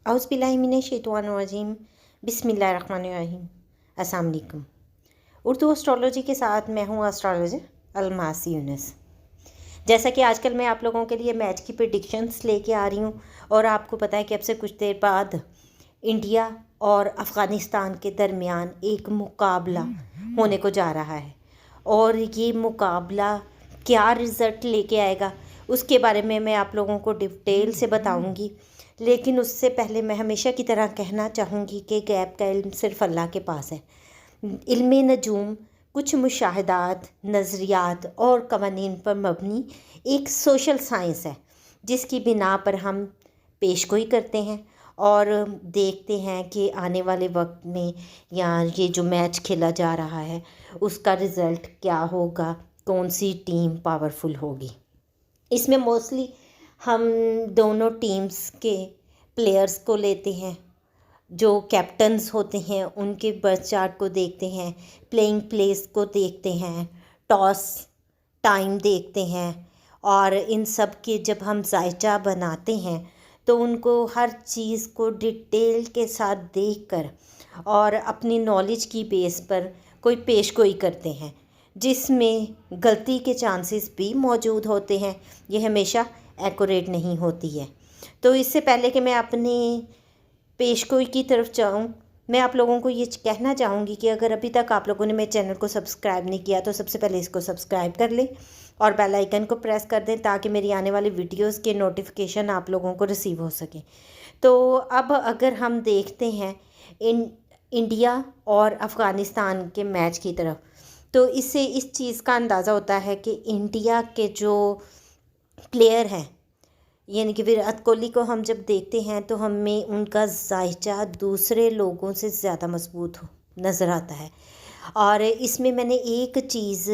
औज़ुबिल्लाहिमिनश्शैतानिर्रजीम बिस्मिल्लाहिर्रहमानिर्रहीम। अस्सलाम वालेकुम। उर्दू एस्ट्रोलॉजी के साथ मैं हूँ एस्ट्रोलॉजर अलमासी यूनुस। जैसा कि आजकल मैं आप लोगों के लिए मैच की प्रेडिक्शंस लेके आ रही हूँ, और आपको पता है कि अब से कुछ देर बाद इंडिया और अफ़गानिस्तान के दरमियान एक मुकाबला होने को जा रहा है, और ये मुकाबला क्या रिज़ल्ट लेके आएगा उसके बारे में मैं आप लोगों को डिटेल से बताऊंगी। लेकिन उससे पहले मैं हमेशा की तरह कहना चाहूँगी कि गैब का इल्म सिर्फ़ अल्लाह के पास है। इल्म नजूम कुछ मुशाहदात, नज़रियात और कवानीन पर मबनी एक सोशल साइंस है, जिसकी बिना पर हम पेशगोई करते हैं और देखते हैं कि आने वाले वक्त में या ये जो मैच खेला जा रहा है उसका रिज़ल्ट क्या होगा, कौन सी टीम पावरफुल होगी। इसमें मोस्टली हम दोनों टीम्स के प्लेयर्स को लेते हैं, जो कैप्टन्स होते हैं उनके बर्थ चार्ट को देखते हैं, प्लेइंग प्लेस को देखते हैं, टॉस टाइम देखते हैं, और इन सब के जब हम जायचा बनाते हैं तो उनको हर चीज़ को डिटेल के साथ देखकर और अपनी नॉलेज की बेस पर कोई पेशगोई करते हैं, जिसमें गलती के चांसेस भी मौजूद होते हैं। ये हमेशा एक्यूरेट नहीं होती है। तो इससे पहले कि मैं अपनी पेशगोई की तरफ जाऊँ, मैं आप लोगों को ये कहना चाहूँगी कि अगर अभी तक आप लोगों ने मेरे चैनल को सब्सक्राइब नहीं किया तो सबसे पहले इसको सब्सक्राइब कर लें और बेल आइकन को प्रेस कर दें, ताकि मेरी आने वाली वीडियोस के नोटिफिकेशन आप लोगों को रिसीव हो सके। तो अब अगर हम देखते हैं इंडिया और अफ़गानिस्तान के मैच की तरफ, तो इससे इस चीज़ का अंदाज़ा होता है कि इंडिया के जो प्लेयर हैं, यानी कि विराट कोहली को हम जब देखते हैं तो हमें उनका जायचा दूसरे लोगों से ज़्यादा मजबूत नज़र आता है। और इसमें मैंने एक चीज़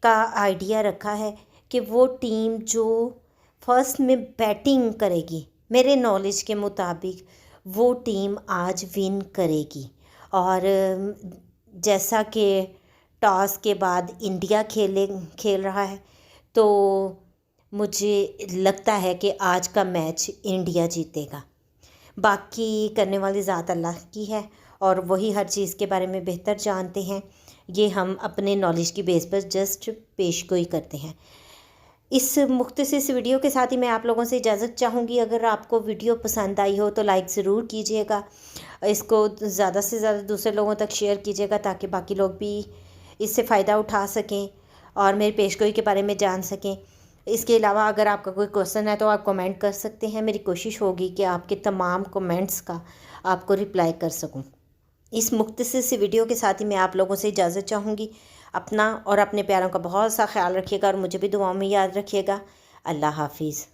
का आइडिया रखा है कि वो टीम जो फर्स्ट में बैटिंग करेगी, मेरे नॉलेज के मुताबिक वो टीम आज विन करेगी। और जैसा कि टॉस के बाद इंडिया खेल रहा है, तो मुझे लगता है कि आज का मैच इंडिया जीतेगा। बाकी करने वाली ज़ात अल्लाह की है, और वही हर चीज़ के बारे में बेहतर जानते हैं। ये हम अपने नॉलेज की बेस पर जस्ट पेशगोई करते हैं। इस मुख्तसर वीडियो के साथ ही मैं आप लोगों से इजाज़त चाहूँगी। अगर आपको वीडियो पसंद आई हो तो लाइक ज़रूर कीजिएगा, इसको ज़्यादा से ज़्यादा दूसरे लोगों तक शेयर कीजिएगा, ताकि बाकी लोग भी इससे फ़ायदा उठा सकें और मेरी पेशगोई के बारे में जान सकें। इसके अलावा अगर आपका कोई क्वेश्चन है तो आप कमेंट कर सकते हैं। मेरी कोशिश होगी कि आपके तमाम कमेंट्स का आपको रिप्लाई कर सकूं। इस मुख्तसर सी वीडियो के साथ ही मैं आप लोगों से इजाज़त चाहूँगी। अपना और अपने प्यारों का बहुत सा ख्याल रखिएगा और मुझे भी दुआओं में याद रखिएगा। अल्लाह हाफिज़।